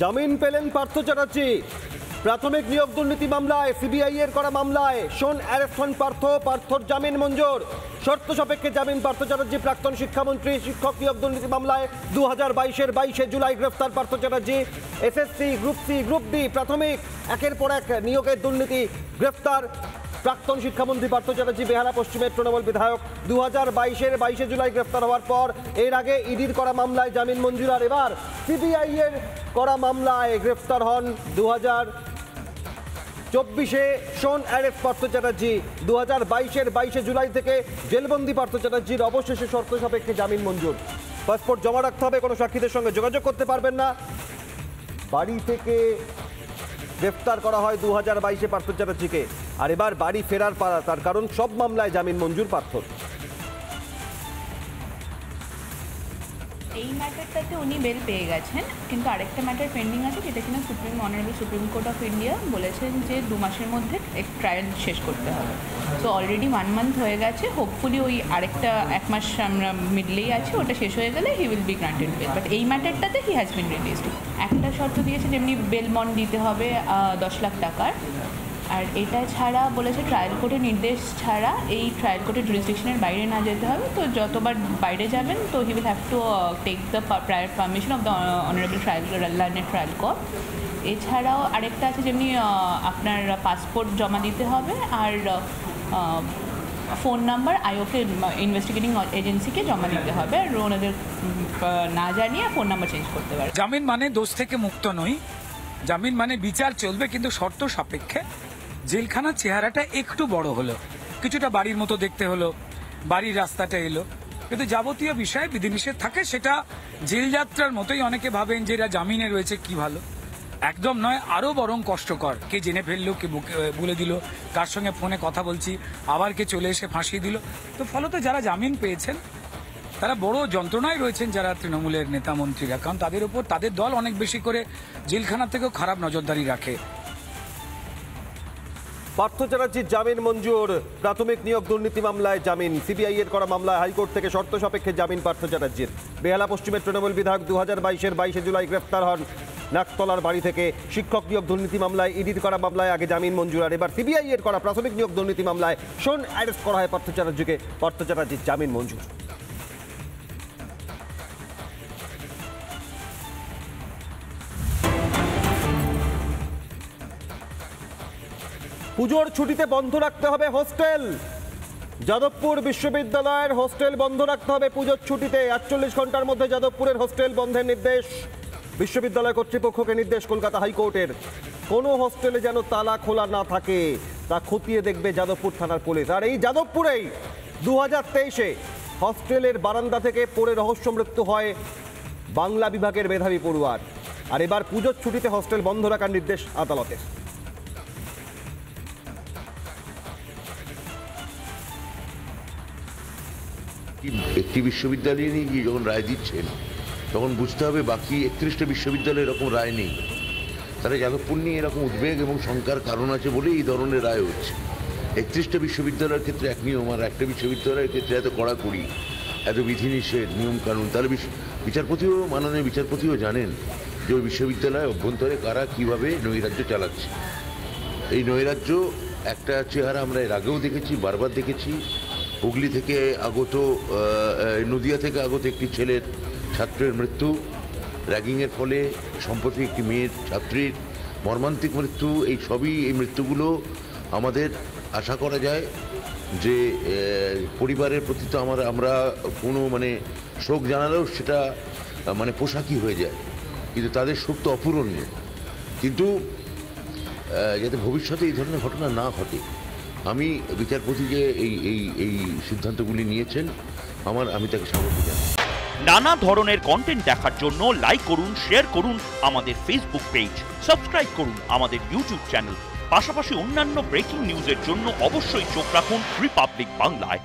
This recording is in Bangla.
জামিন পেলেন পার্থ চ্যাটার্জি। প্রাথমিক নিয়োগ দুর্নীতি মামলায় সিবিআই এর করা মামলায় শোন অ্যারেস্ট হন পার্থর জামিন মঞ্জুর। শর্ত সাপেক্ষে জামিন পার্থ চ্যাটার্জি। প্রাক্তন শিক্ষামন্ত্রী শিক্ষক নিয়োগ দুর্নীতি মামলায় 2022-এর 22শে জুলাই গ্রেফতার Partha Chatterjee. SSC, group C, group D প্রাথমিক একের পর এক নিয়োগের দুর্নীতি গ্রেফতার প্রাক্তন শিক্ষামন্ত্রী পার্থ চ্যাটার্জি। বেহালা পশ্চিমের তৃণমূল বিধায়ক 2022-এর 22শে জুলাই গ্রেফতার হওয়ার পর এর আগে ইডির করা মামলায় জামিন মঞ্জুর, আর এবার সিবিআই এর করা মামলায় গ্রেফতার হন 2024-এ শোন অ্যারেস্ট পার্থ চ্যাটার্জি। 2022-এর 22শে জুলাই থেকে জেলবন্দি পার্থ চ্যাটার্জির অবশেষে শর্ত সাপেক্ষে জামিন মঞ্জুর। পাসপোর্ট জমা রাখতে হবে, কোনো সাক্ষীদের সঙ্গে যোগাযোগ করতে পারবেন না। বাড়ি থেকে গ্রেফতার করা হয় 2022-এ পার্থ চ্যাটার্জিকে, আর এবার বাড়ি ফেরার পালা, তার কারণ সব মামলায় জামিন মঞ্জুর পার্থর। এই ম্যাটারটাতে উনি বেল পেয়ে গেছেন, কিন্তু আরেকটা ম্যাটার পেন্ডিং আছে, যেটা কিনা honourable supreme court of India বলেছেন যে 2 মাসের মধ্যে এক ট্রায়াল শেষ করতে হবে। সো অলরেডি 1 মান্থ হয়ে গেছে, হোপফুলি ওই আরেকটা 1 মাস আমরা মিডলেই আছি, ওটা শেষ হয়ে গেলে he will be granted bail. But এই ম্যাটারটাতে হি হ্যাজ বিন রিলিজড। একটা শর্ত দিয়েছে, যেমনি বেল বন্ড দিতে হবে 10 লাখ টাকার, আর এটা ছাড়া বলেছে ট্রায়াল কোর্টের নির্দেশ ছাড়া এই ট্রায়াল কোর্টের জুরিসডিকশনের বাইরে না যেতে হবে। তো যতবার বাইরে যাবেন তো he will have to take the prior permission of the honourable trial court. এছাড়াও আরেকটা আছে, যেমনি আপনার পাসপোর্ট জমা দিতে হবে, আর ফোন নাম্বার আইওকে ইনভেস্টিগেটিং এজেন্সিকে জমা দিতে হবে, আর ওনাদের না জানিয়ে ফোন নাম্বার চেঞ্জ করতে পারে। জামিন মানে দোষ থেকে মুক্ত নই, জামিন মানে বিচার চলবে, কিন্তু শর্ত সাপেক্ষে। জেলখানার চেহারাটা একটু বড় হলো, কিছুটা বাড়ির মতো দেখতে হলো, বাড়ির রাস্তাটা এলো, কিন্তু যাবতীয় বিষয়ে বিধিনিষেধ থাকে। সেটা জেল যাত্রার মতোই। অনেকে ভাবেন যে এরা জামিনে রয়েছে কি ভালো, একদম নয়, আরো বরং কষ্টকর। কে জেনে ফেললো, কে বলে দিল, কার সঙ্গে ফোনে কথা বলছি, আবার কে চলে এসে ফাঁসিয়ে দিল। তো ফলত যারা জামিন পেয়েছেন তারা বড় যন্ত্রণায় রয়েছেন, যারা তৃণমূলের নেতা মন্ত্রীরা, কারণ তাদের উপর তাদের দল অনেক বেশি করে জেলখানা থেকেও খারাপ নজরদারি রাখে। পার্থ চ্যাটার্জির জামিন মঞ্জুর। প্রাথমিক নিয়োগ দুর্নীতি মামলায় জামিন। সিবিআই এর করা মামলায় হাইকোর্ট থেকে শর্ত সাপেক্ষে জামিন পার্থ চ্যাটার্জির। বেহালা পশ্চিমের তৃণমূল বিধায়ক 2022-এর 22শে জুলাই গ্রেফতার হন নাকতলার বাড়ি থেকে। শিক্ষক নিয়োগ দুর্নীতি মামলায় ইডির করা মামলায় আগে জামিন মঞ্জুর, আর এবার সিবিআই এর করা প্রাথমিক নিয়োগ দুর্নীতি মামলায় শোন অ্যারেস্ট করা হয় পার্থ চ্যাটার্জিকে। পার্থ চ্যাটার্জির জামিন মঞ্জুর। পুজোর ছুটিতে বন্ধ রাখতে হবে হোস্টেল। যাদবপুর বিশ্ববিদ্যালয়ের হোস্টেল বন্ধ রাখতে হবে পুজোর ছুটিতে। 48 ঘন্টার মধ্যে যাদবপুরের হোস্টেল বন্ধের নির্দেশ। বিশ্ববিদ্যালয় কর্তৃপক্ষকে নির্দেশ কলকাতা হাইকোর্টের। কোনো হোস্টেলে যেন তালা খোলা না থাকে তা খতিয়ে দেখবে যাদবপুর থানার পুলিশ। আর এই যাদবপুরেই 2023-এ হস্টেলের বারান্দা থেকে পড়ে রহস্য মৃত্যু হয় বাংলা বিভাগের মেধাবী পড়ুয়ার। আর এবার পুজোর ছুটিতে হোস্টেল বন্ধ রাখার নির্দেশ আদালতের। একটি বিশ্ববিদ্যালয়ে নিয়ে গিয়ে যখন রায় দিচ্ছেন, তখন বুঝতে হবে বাকি 31টা বিশ্ববিদ্যালয়ে এরকম রায় নেই। তারা যাদবপুর নিয়ে এরকম উদ্বেগ এবং শঙ্কার কারণ আছে বলেই এই ধরনের রায় হচ্ছে। 31টা বিশ্ববিদ্যালয়ের ক্ষেত্রে এক নিয়ম, আর একটা বিশ্ববিদ্যালয়ের ক্ষেত্রে এত কড়াকড়ি, এত বিধিনিষেধ, নিয়মকানুন। তাহলে মাননীয় বিচারপতিও জানেন যে ওই বিশ্ববিদ্যালয়ের অভ্যন্তরে কারা কীভাবে নৈরাজ্য চালাচ্ছে। এই নৈরাজ্য একটা চেহারা আমরা এর আগেও দেখেছি, বারবার দেখেছি। হুগলি থেকে আগত, নদিয়া থেকে আগত একটি ছেলের ছাত্রের মৃত্যু, র্যাগিংয়ের ফলে সম্প্রতি একটি মেয়ের ছাত্রীর মর্মান্তিক মৃত্যু। এই মৃত্যুগুলো আমাদের আশা করা যায় যে পরিবারের প্রতি তো আমরা কোনো শোক জানালেও সেটা পোশাকি হয়ে যায়, কিন্তু তাদের শোক তো অপূরণীয়। কিন্তু যাতে ভবিষ্যতে এই ধরনের ঘটনা না ঘটে, আমি বিচারপতি যে এই সিদ্ধান্তগুলি নিয়েছেন, আমি তাকে স্বাগত জানাই। নানা ধরনের কন্টেন্ট দেখার জন্য লাইক করুন, শেয়ার করুন আমাদের ফেসবুক পেজ, সাবস্ক্রাইব করুন আমাদের ইউটিউব চ্যানেল। পাশাপাশি অন্যান্য ব্রেকিং নিউজের জন্য অবশ্যই চোখ রাখুন রিপাবলিক বাংলায়।